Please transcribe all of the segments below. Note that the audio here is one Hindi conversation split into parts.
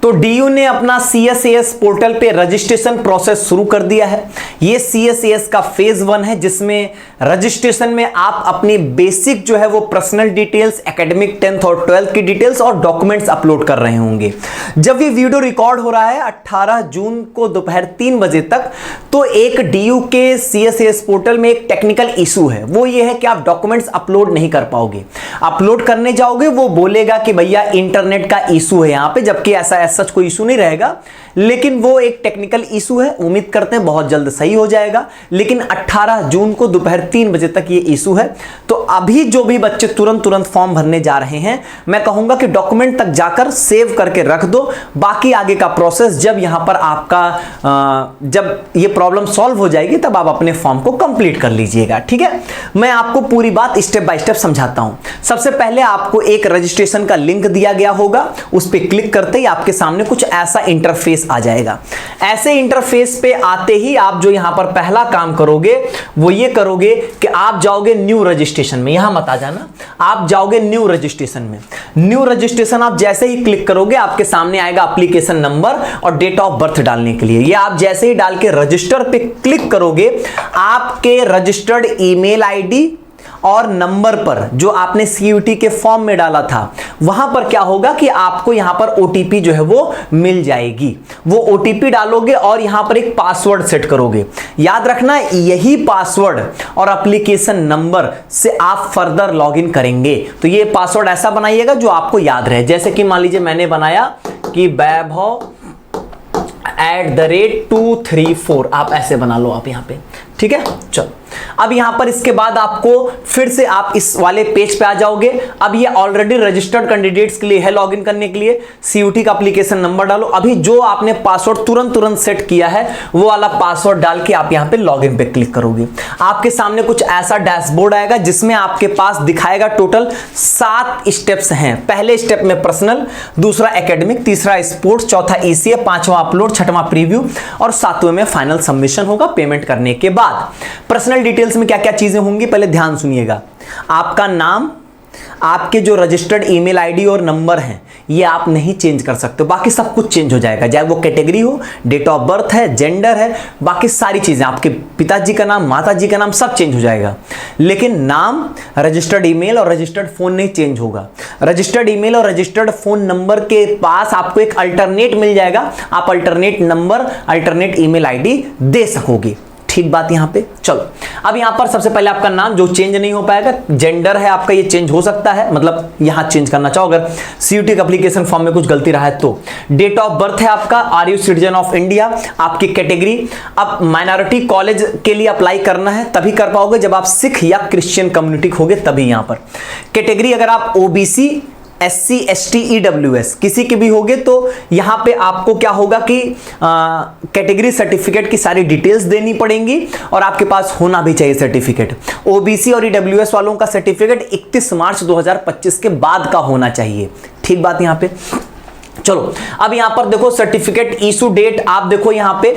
तो डीयू ने अपना सीएसएस पोर्टल पे रजिस्ट्रेशन प्रोसेस शुरू कर दिया है। ये सीएसएस का फेज 1 है, जिसमें रजिस्ट्रेशन में आप अपनी बेसिक जो है वो पर्सनल डिटेल्स, एकेडमिक 10th और 12th की डिटेल्स और डॉक्यूमेंट्स अपलोड कर रहे होंगे। जब ये वीडियो रिकॉर्ड हो रहा है 18 जून को दोपहर 3 बजे तक, तो एक डीयू के सीएसएस पोर्टल में एक टेक्निकल इशू है। वो ये है कि आप डॉक्यूमेंट्स अपलोड नहीं कर पाओगे। अपलोड करने जाओगे वो बोलेगा कि भैया इंटरनेट का इशू है यहां पे, जबकि ऐसा सच कोई इशू नहीं रहेगा, लेकिन वो एक टेक्निकल इशू है। उम्मीद करते हैं बहुत जल्द सही हो जाएगा, लेकिन 18 जून को दोपहर 3 बजे तक ये इशू है। तो अभी जो भी बच्चे तुरंत फॉर्म भरने जा रहे हैं, मैं कहूंगा कि डॉक्यूमेंट तक जाकर सेव करके रख दो। बाकी आगे का प्रोसेस जब यहां पर आपका जब ये प्रॉब्लम सॉल्व हो जाएगी तब आप अपने फॉर्म को कंप्लीट कर लीजिएगा। ठीक है, मैं आपको पूरी बात स्टेप बाय स्टेप समझाता हूं। सबसे पहले आपको एक रजिस्ट्रेशन का लिंक दिया गया होगा, उस पर क्लिक करते ही आपके सामने कुछ ऐसा इंटरफेस आ जाएगा। ऐसे इंटरफेस पे आते ही आप जो यहां पर पहला काम करोगे वो ये करोगे कि आप जाओगे न्यू रजिस्ट्रेशन में। यहां मत आ जाना, आप जाओगे न्यू रजिस्ट्रेशन में। न्यू रजिस्ट्रेशन आप जैसे ही क्लिक करोगे आपके सामने आएगा एप्लीकेशन नंबर और डेट ऑफ बर्थ डालने के लिए। ये आप जैसे ही डाल के रजिस्टर पे क्लिक करोगे, आपके रजिस्टर्ड ईमेल आईडी और नंबर पर जो आपने सीयूटी के फॉर्म में डाला था, वहां पर क्या होगा कि आपको यहां पर ओटीपी जो है वो मिल जाएगी। वो ओटीपी डालोगे और यहां पर एक पासवर्ड सेट करोगे। याद रखना, यही पासवर्ड और एप्लीकेशन नंबर से आप फर्दर लॉगिन करेंगे। तो ये पासवर्ड ऐसा बनाइएगा जो आपको याद रहे। जैसे कि मान लीजिए मैंने बनाया कि वैभव @234, आप ऐसे बना लो आप यहां पे। ठीक है, चलो अब यहां पर इसके बाद आपको फिर से आप इस वाले पेज पे आ जाओगे। अब ये ऑलरेडी रजिस्टर्ड कैंडिडेट्स के लिए है, लॉगिन करने के लिए सीयूटी का एप्लीकेशन नंबर डालो। अभी जो आपने पासवर्ड तुरंत सेट किया है वो वाला पासवर्ड डाल के आप यहां पे लॉगिन पे क्लिक करोगे। आपके सामने कुछ ऐसा डैशबोर्ड आएगा जिसमें आपके पास दिखाएगा टोटल 7 स्टेप्स हैं। पहले स्टेप में पर्सनल, दूसरा एकेडमिक, तीसरा स्पोर्ट्स, चौथा ईसीए, पांचवा अपलोड, छठवां प्रीव्यू और सातवें में फाइनल सबमिशन होगा पेमेंट करने के बाद। पर्सनल डिटेल्स में क्या क्या चीजें होंगी पहले ध्यान सुनिएगा। आपका नाम, आपके जो रजिस्टर्ड ईमेल आईडी और नंबर हैं ये आप नहीं चेंज कर सकते, बाकी सब कुछ चेंज हो जाएगा। चाहे वो कैटेगरी हो, डेट ऑफ बर्थ है, जेंडर है, बाकी सारी चीजें, आपके पिताजी का नाम, माताजी का नाम सब चेंज हो जाएगा। लेकिन नाम, रजिस्टर्ड ईमेल और रजिस्टर्ड फोन नहीं चेंज होगा। रजिस्टर्ड ईमेल और रजिस्टर्ड फोन नंबर के पास आपको एक अल्टरनेट मिल जाएगा। आप alternate number, alternate email ID दे सकोगे। ठीक बात यहां पे। चलो अब यहां पर सबसे पहले आपका नाम जो चेंज नहीं हो पाएगा। जेंडर है आपका, ये चेंज हो सकता है, मतलब यहां चेंज करना चाहो अगर सीयूटी का एप्लीकेशन फॉर्म में कुछ गलती रहा है तो। डेट ऑफ बर्थ है आपका, are you citizen of India. आपकी कैटेगरी, अब माइनॉरिटी कॉलेज के लिए अप्लाई करना है तभी कर पाओगे जब आप सिख या क्रिश्चियन कम्युनिटी होगे तभी। यहां पर कैटेगरी अगर आप ओबीसी, SC, ST, EWS किसी के भी होगे तो यहां पे आपको क्या होगा कि कैटेगरी सर्टिफिकेट की सारी डिटेल्स देनी पड़ेंगी और आपके पास होना भी चाहिए सर्टिफिकेट। OBC और EWS वालों का सर्टिफिकेट 31 मार्च 2025 के बाद का होना चाहिए। ठीक बात यहां पे। चलो अब यहां पर देखो सर्टिफिकेट इशू डेट, आप देखो यहां पे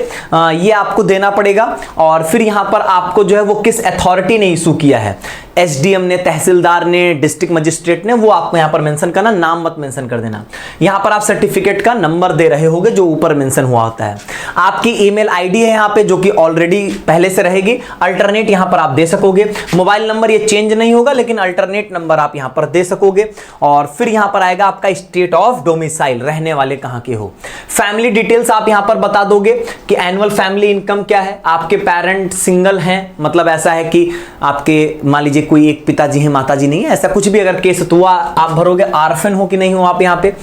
ये आपको देना पड़ेगा और फिर यहां पर आपको जो है वो किस अथॉरिटी ने इशू किया है, SDM ने, तहसीलदार ने, डिस्ट्रिक्ट मजिस्ट्रेट ने, वो आपको यहां पर मेंशन करना, नाम मत मेंशन कर देना। यहां पर आप सर्टिफिकेट का नंबर दे रहे होगे जो ऊपर मेंशन हुआ होता है। आपकी ईमेल आईडी है यहां पे जो कि ऑलरेडी पहले से रहेगी, अल्टरनेट यहां पर आप दे सकोगे। मोबाइल नंबर ये चेंज नहीं होगा लेकिन अल्टरनेट नंबर आप यहां पर दे सकोगे। और फिर यहां पर आएगा आपका स्टेट ऑफ डोमिसाइल, रहने वाले कहां के हो। फैमिली डिटेल्स आप यहां पर बता दोगे कि एनुअल फैमिली इनकम क्या है, आपके पेरेंट सिंगल हैं, मतलब ऐसा है कि आपके मान लीजिए कोई एक पिताजी है माताजी नहीं है, ऐसा कुछ भी अगर केस तो आप भरोगे। आर्फन हो कि नहीं हो आप यहाँ पे।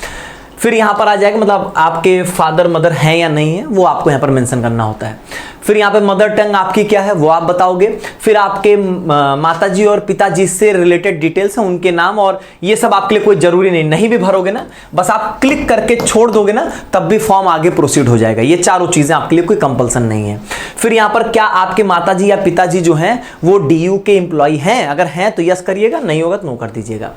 फिर यहाँ पर आ जाएगा मतलब आपके फादर मदर हैं या नहीं है, वो आपको यहाँ पर मेंशन करना होता है। फिर यहाँ पे मदर टंग आपकी क्या है वो आप बताओगे। फिर आपके माताजी और पिताजी से रिलेटेड डिटेल्स हैं, उनके नाम, और ये सब आपके लिए कोई जरूरी नहीं भी भरोगे ना, बस आप क्लिक करके छोड़ दोगे ना तब भी फॉर्म आगे प्रोसीड हो जाएगा। ये चारों चीजें आपके लिए कोई कंपल्सन नहीं है। फिर यहाँ पर क्या आपके माताजी या पिताजी जो हैं वो डीयू के एम्प्लॉय हैं, अगर हैं तो यस करिएगा, नहीं होगा तो नो कर दीजिएगा।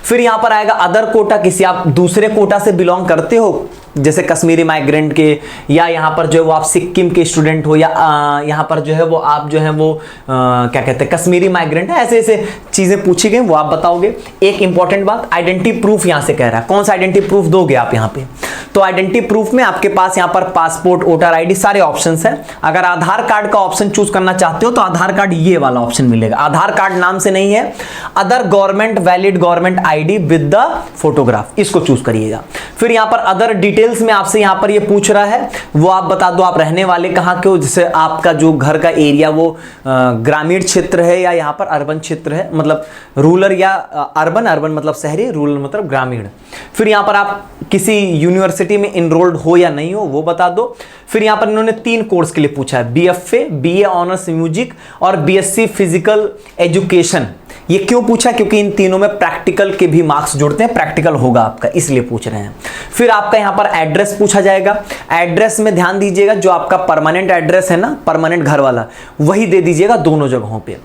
फिर यहाँ पर आएगा अदर कोटा, किसी आप दूसरे कोटा से बिलोंग करते हो जैसे कश्मीरी माइग्रेंट के, या यहाँ पर जो है वो आप सिक्किम के स्टूडेंट हो, या यहाँ पर जो है वो आप जो है वो क्या कहते हैं कश्मीरी माइग्रेंट है, ऐसे ऐसे चीज़ें पूछी गई वो आप बताओगे। एक इंपॉर्टेंट बात, आइडेंटिटी प्रूफ यहाँ से कह रहा है, कौन सा आइडेंटिटी प्रूफ दोगे आप यहाँ पे? तो आइडेंटिटी प्रूफ में आपके पास यहाँ पर पासपोर्ट, वोटर आईडी सारे ऑप्शंस हैं। अगर आधार कार्ड का ऑप्शन चूज करना चाहते हो तो आधार कार्ड ये वाला ऑप्शन मिलेगा। आधार कार्ड नाम से नहीं है, other government valid government ID with the photograph, इसको चूज करिएगा। फिर यहाँ पर अदर डिटेल्स में आपसे यहाँ पर ये पूछ रहा है, वो आप बता दो आप रहने वाले कहाँ के हो, जैसे आपका जो घर का एरिया वो ग्रामीण क्षेत्र है या यहाँ पर अर्बन क्षेत्र है, मतलब रूरल या अर्बन, अर्बन मतलब शहरी, रूरल मतलब ग्रामीण। फिर यहाँ पर आप किसी यूनिवर्सिटी में इनरोल्ड हो या नहीं हो वो बता दो। फिर यहाँ पर इन्होंने 3 कोर्स के लिए पूछा है, BFA, BA ऑनर्स म्यूजिक और BSc फिजिकल एजुकेशन। ये क्यों पूछा? क्योंकि इन तीनों में प्रैक्टिकल के भी मार्क्स जुड़ते हैं, प्रैक्टिकल होगा आपका, इसलिए पूछ रहे हैं। फिर आपका यहाँ पर एड्रेस पूछा जाएगा। एड्रेस में ध्यान दीजिएगा, जो आपका परमानेंट एड्रेस है ना, परमानेंट घर वाला, वही दे दीजिएगा दोनों जगहों पे।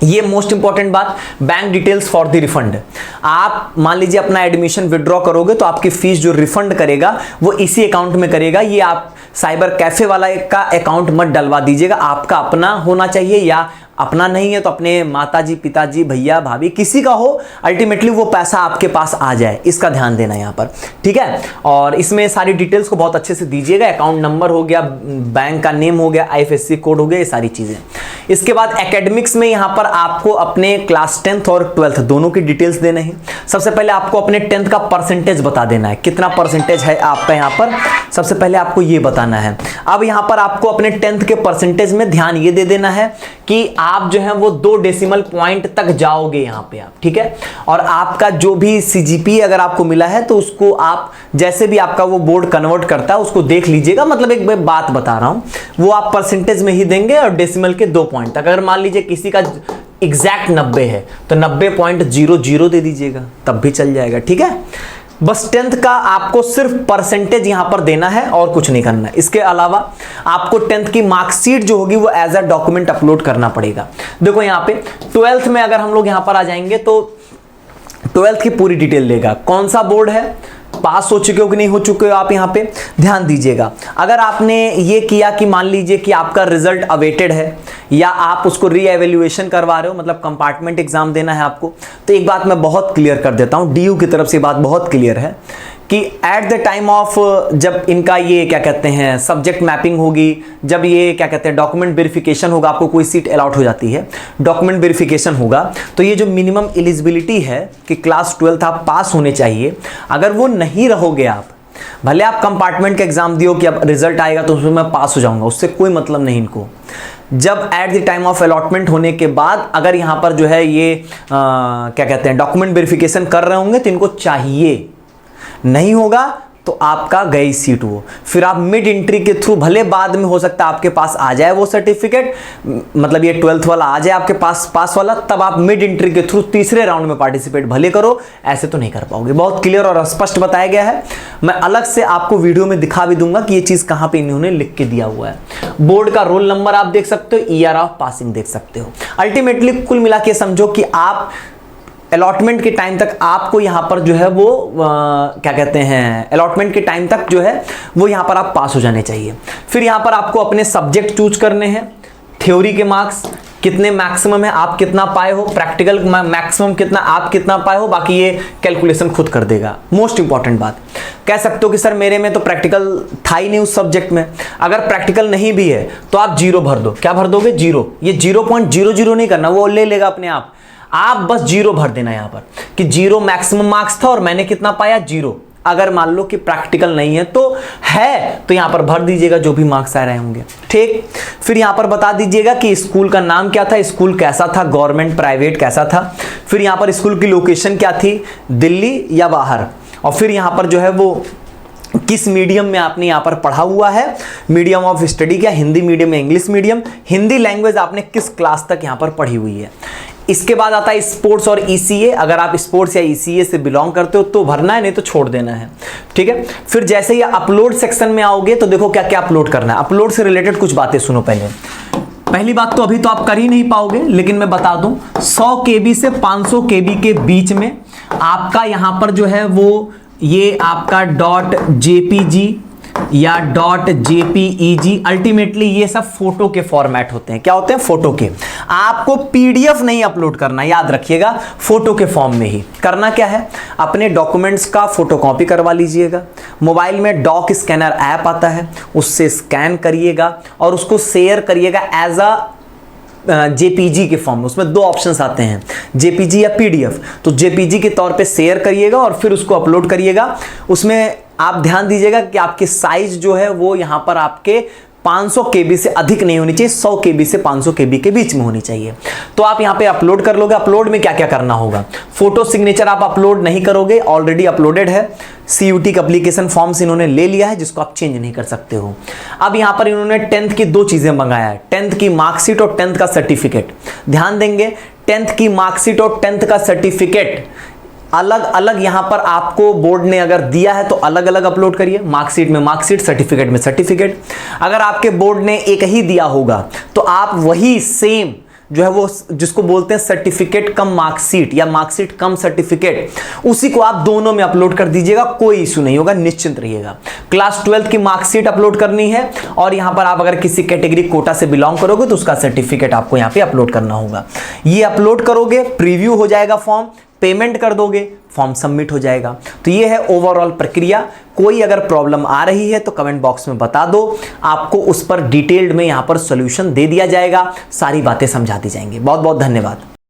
ये मोस्ट इंपॉर्टेंट बात, bank details for the refund. आप मान लीजिए अपना एडमिशन विड्रॉ करोगे तो आपकी फीस जो रिफंड करेगा वो इसी अकाउंट में करेगा। ये आप साइबर कैफे वाला का अकाउंट मत डलवा दीजिएगा, आपका अपना होना चाहिए, या अपना नहीं है तो अपने माताजी, पिताजी, भैया, भाभी, किसी का हो, अल्टीमेटली वो पैसा आपके पास आ जाए, इसका ध्यान देना यहाँ पर, ठीक है। और इसमें सारी डिटेल्स को बहुत अच्छे से दीजिएगा, अकाउंट नंबर हो गया, बैंक का नेम हो गया, IFSC कोड हो गया, ये सारी चीज़ें। इसके बाद एकेडमिक्स में यहाँ पर आपको अपने क्लास 10th और 12th दोनों की डिटेल्स देना है। सबसे पहले आपको अपने 10th का परसेंटेज बता देना है, कितना परसेंटेज है आपका यहाँ पर, सबसे पहले आपको ये बताना है। अब यहाँ पर आपको अपने 10th के परसेंटेज में ध्यान ये दे देना है कि आप जो है वो 2 डेसिमल पॉइंट तक जाओगे यहाँ पे आप, ठीक है। और आपका जो भी CGPA अगर आपको मिला है तो उसको आप जैसे भी आपका वो बोर्ड कन्वर्ट करता है उसको देख लीजिएगा, मतलब एक मैं बात बता रहा हूँ, वो आप परसेंटेज में ही देंगे और डेसिमल के 2 पॉइंट तक। अगर मान लीजिए किसी का एग्जैक्ट 90 है तो 90.00 दे दीजिएगा, तब भी चल जाएगा, ठीक है। बस 10th का आपको सिर्फ परसेंटेज यहां पर देना है और कुछ नहीं करना है। इसके अलावा आपको 10th की मार्कशीट जो होगी वो एज अ डॉक्यूमेंट अपलोड करना पड़ेगा। देखो यहां पे 12th में अगर हम लोग यहां पर आ जाएंगे तो 12th की पूरी डिटेल देगा, कौन सा बोर्ड है, पास हो चुके हो कि नहीं हो चुके हो, आप यहाँ पे ध्यान दीजिएगा। अगर आपने ये किया कि मान लीजिए कि आपका रिजल्ट अवेटेड है या आप उसको री एवेल्युएशन करवा रहे हो, मतलब कंपार्टमेंट एग्जाम देना है आपको, तो एक बात मैं बहुत क्लियर कर देता हूँ, DU की तरफ से बात बहुत क्लियर है कि एट द टाइम ऑफ जब इनका ये क्या कहते हैं सब्जेक्ट मैपिंग होगी, जब ये क्या कहते हैं डॉक्यूमेंट वेरिफिकेशन होगा, आपको कोई सीट अलॉट हो जाती है, डॉक्यूमेंट वेरिफिकेशन होगा, तो ये जो मिनिमम एलिजिबिलिटी है कि क्लास 12th आप पास होने चाहिए, अगर वो नहीं रहोगे आप, भले आप कंपार्टमेंट का एग्जाम दियो कि अब रिजल्ट आएगा तो उसमें मैं पास हो जाऊंगा, उससे कोई मतलब नहीं इनको। जब at the time of allotment होने के बाद अगर यहाँ पर जो है ये क्या कहते हैं डॉक्यूमेंट वेरिफिकेशन कर रहे होंगे तो इनको चाहिए, नहीं होगा तो आपका गई सीट वो। फिर आप मिड एंट्री के थ्रू भले बाद में हो सकता है आपके पास आ जाए वो सर्टिफिकेट, मतलब ये 12th वाला आ जाए आपके पास पास वाला, तब आप मिड एंट्री के थ्रू तीसरे राउंड में पार्टिसिपेट भले करो, ऐसे तो नहीं कर पाओगे। बहुत क्लियर और स्पष्ट बताया गया है। मैं अलग से आपको वीडियो में दिखा भी दूंगा कि ये चीज़ कहाँ पर इन्होंने लिख के दिया हुआ है। बोर्ड का रोल नंबर आप देख सकते हो, ईयर ऑफ पासिंग देख सकते हो। अल्टीमेटली कुल मिला के समझो कि आप अलॉटमेंट के टाइम तक आपको यहाँ पर जो है वो क्या कहते हैं अलॉटमेंट के टाइम तक जो है वो यहाँ पर आप पास हो जाने चाहिए। फिर यहाँ पर आपको अपने सब्जेक्ट चूज करने हैं, थ्योरी के मार्क्स कितने मैक्सिमम है, आप कितना पाए हो, प्रैक्टिकल मैक्सिमम कितना, आप कितना पाए हो, बाकी ये कैलकुलेशन खुद कर देगा। मोस्ट इंपॉर्टेंट बात, कह सकते हो कि सर मेरे में तो प्रैक्टिकल था ही नहीं उस सब्जेक्ट में, अगर प्रैक्टिकल नहीं भी है तो आप 0 भर दो। क्या भर दोगे? 0। ये 0.00 नहीं करना, वो ले लेगा अपने आप बस 0 भर देना यहाँ पर कि 0 मैक्सिमम मार्क्स था और मैंने कितना पाया 0। अगर मान लो कि प्रैक्टिकल नहीं है तो यहाँ पर भर दीजिएगा जो भी मार्क्स आ रहे होंगे, ठीक। फिर यहाँ पर बता दीजिएगा कि स्कूल का नाम क्या था, स्कूल कैसा था, गवर्नमेंट प्राइवेट कैसा था। फिर यहाँ पर स्कूल की लोकेशन क्या थी, दिल्ली या बाहर, और फिर यहाँ पर जो है वो किस मीडियम में आपने यहाँ पर पढ़ा हुआ है, मीडियम ऑफ स्टडी क्या, हिंदी मीडियम या इंग्लिश मीडियम, हिंदी लैंग्वेज आपने किस क्लास तक यहाँ पर पढ़ी हुई है। इसके बाद आता है स्पोर्ट्स और ECA, अगर आप स्पोर्ट्स या ECA से बिलोंग करते हो तो भरना है, नहीं तो छोड़ देना है, ठीक है। फिर जैसे ही अपलोड सेक्शन में आओगे तो देखो क्या क्या अपलोड करना है। अपलोड से रिलेटेड कुछ बातें सुनो। पहली बात तो अभी तो आप कर ही नहीं पाओगे, लेकिन मैं बता दूं 100 KB से 500 KB के बीच में आपका यहाँ पर जो है वो ये आपका .jpg या .jpeg, अल्टीमेटली ये सब फोटो के फॉर्मेट होते हैं। क्या होते हैं? फोटो के। आपको पीडीएफ नहीं अपलोड करना, याद रखिएगा, फोटो के फॉर्म में ही करना। क्या है? अपने डॉक्यूमेंट्स का फोटोकॉपी करवा लीजिएगा, मोबाइल में डॉक स्कैनर ऐप आता है, उससे स्कैन करिएगा और उसको शेयर करिएगा एज अ जेपीजी के फॉर्म में। उसमें दो ऑप्शंस आते हैं, जेपीजी या पीडीएफ। तो जेपीजी के तौर पे शेयर करिएगा और फिर उसको अपलोड करिएगा। उसमें आप ध्यान दीजिएगा कि आपकी साइज जो है वो यहाँ पर आपके 500 KB से अधिक नहीं होनी चाहिए, 100 KB से 500 KB के बीच में होनी चाहिए। तो आप यहाँ पे अपलोड कर लोगे। अपलोड में क्या क्या करना होगा? फोटो सिग्नेचर आप अपलोड नहीं करोगे, ऑलरेडी अपलोडेड है। CUT का एप्लीकेशन फॉर्म से इन्होंने ले लिया है, जिसको आप चेंज नहीं कर सकते हो। अब यहाँ पर इन्होंने 10th की दो चीजें मंगाया है, 10th की मार्कशीट और 10th का सर्टिफिकेट। ध्यान देंगे, 10th की मार्कशीट और 10th का सर्टिफिकेट अलग अलग यहां पर आपको बोर्ड ने अगर दिया है तो अलग अलग अपलोड करिए। मार्कशीट में मार्कशीट, सर्टिफिकेट में सर्टिफिकेट। अगर आपके बोर्ड ने एक ही दिया होगा तो आप वही सेम जो है वो जिसको बोलते हैं सर्टिफिकेट कम मार्कशीट या मार्कशीट कम सर्टिफिकेट, उसी को आप दोनों में अपलोड कर दीजिएगा, कोई इश्यू नहीं होगा, निश्चिंत रहिएगा। क्लास 12th की मार्कशीट अपलोड करनी है और यहां पर आप अगर किसी कैटेगरी कोटा से बिलोंग करोगे तो उसका सर्टिफिकेट आपको यहां पे अपलोड करना होगा। ये अपलोड करोगे, प्रीव्यू हो जाएगा फॉर्म, पेमेंट कर दोगे, फॉर्म सबमिट हो जाएगा। तो ये है ओवरऑल प्रक्रिया। कोई अगर प्रॉब्लम आ रही है तो कमेंट बॉक्स में बता दो, आपको उस पर डिटेल्ड में यहां पर सॉल्यूशन दे दिया जाएगा, सारी बातें समझा दी जाएंगी। बहुत बहुत धन्यवाद।